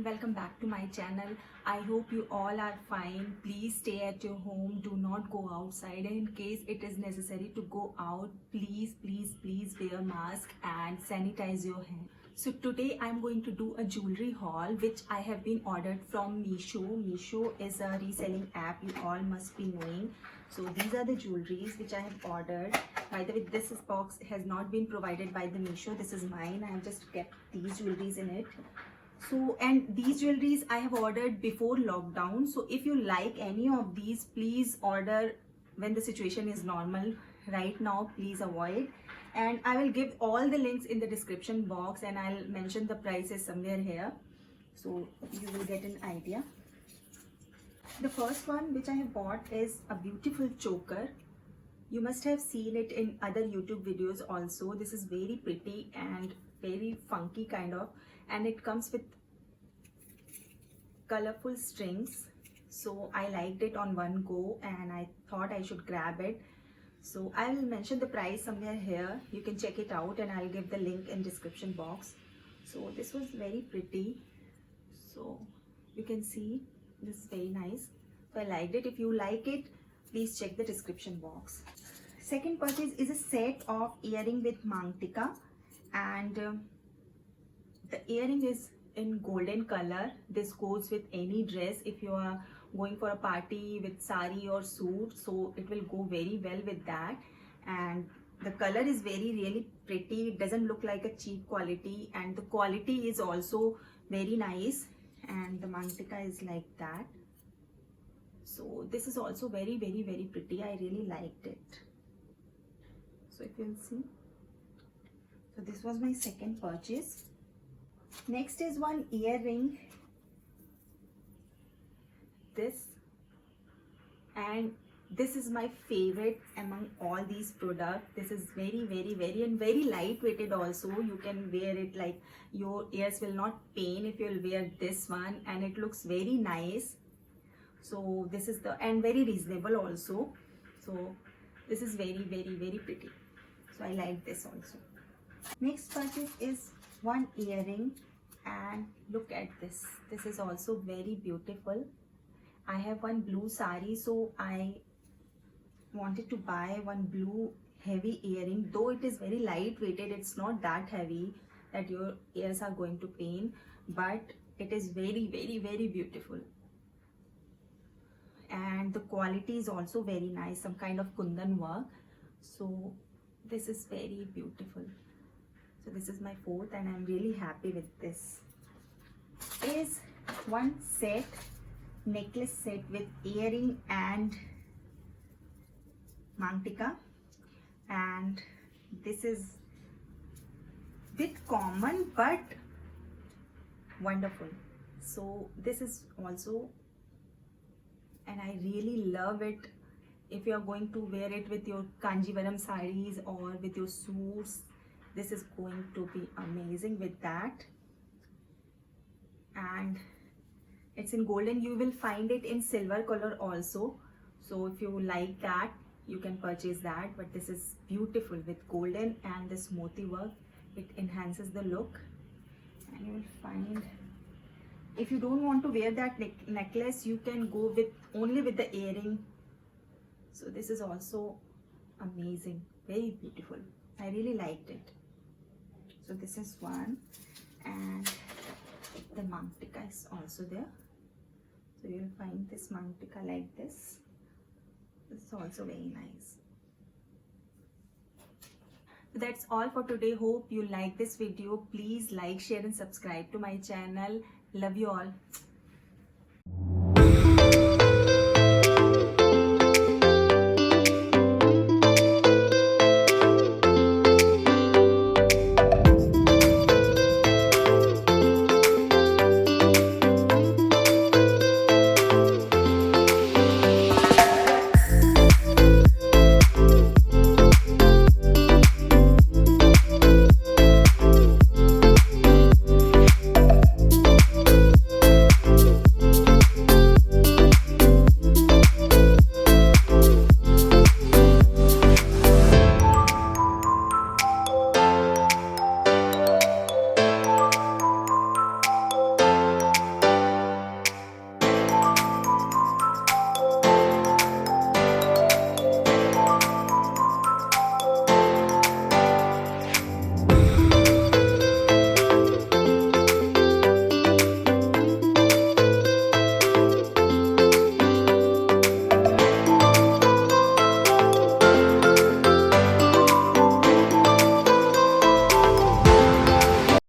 welcome back to my channel. I hope you all are fine. Please stay at your home. Do not go outside. And in case it is necessary to go out, please wear mask and sanitize your hand. So today I'm going to do a jewelry haul which I have been ordered from Meesho. Meesho is a reselling app you all must be knowing. So these are the jewelries which I have ordered. By the way, this box has not been provided by the Meesho. This is mine. I have just kept these jewelries in it. So, and these jewelries I have ordered before lockdown. So if you like any of these, please order when the situation is normal. Right now, please avoid. And I will give all the links in the description box, and I'll mention the prices somewhere here, so you will get an idea. The first one which I have bought is a beautiful choker. You must have seen it in other YouTube videos also. This is very pretty and very funky kind of, and it comes with colorful strings. So I liked it on one go and I thought I should grab it. So I will mention the price somewhere here. You can check it out and I'll give the link in description box. So this was very pretty. So you can see this is very nice. So I liked it. If you like it, please check the description box. Second purchase is a set of earring with mangtika, and the earring is in golden color. This goes with any dress if you are going for a party with sari or suit, so it will go very well with that. And the color is really pretty. It doesn't look like a cheap quality, and the quality is also very nice, and the mangtika is like that. So this is also very pretty. I really liked it. So if you'll see, so this was my second purchase. Next is one earring, this, and this is my favorite among all these products. This is very lightweighted also. You can wear it like your ears will not pain if you'll wear this one, and it looks very nice. So this is the, and very reasonable also. So this is very pretty. So I like this also. Next purchase is one earring, and look at this. This is also very beautiful. I have one blue sari, so I wanted to buy one blue heavy earring. Though it is very lightweighted, it's not that heavy that your ears are going to pain, but it is very beautiful. And the quality is also very nice, some kind of kundan work. So this is very beautiful. So this is my fourth, and I'm really happy with this. Is one set, necklace set with earring and mangtika, and this is bit common but wonderful. So this is also, and I really love it. If you are going to wear it with your Kanjivaram sarees or with your suits, this is going to be amazing with that. And it's in golden. You will find it in silver color also. So if you like that, you can purchase that. But this is beautiful with golden and this moti work. It enhances the look. And you will find, if you don't want to wear that necklace, you can go with only with the earring. So this is also amazing, very beautiful. I really liked it. So this is one, and the mangtika is also there. So you will find this mangtika like this. This is also very nice. So that's all for today. Hope you like this video. Please like, share and subscribe to my channel. Love you all.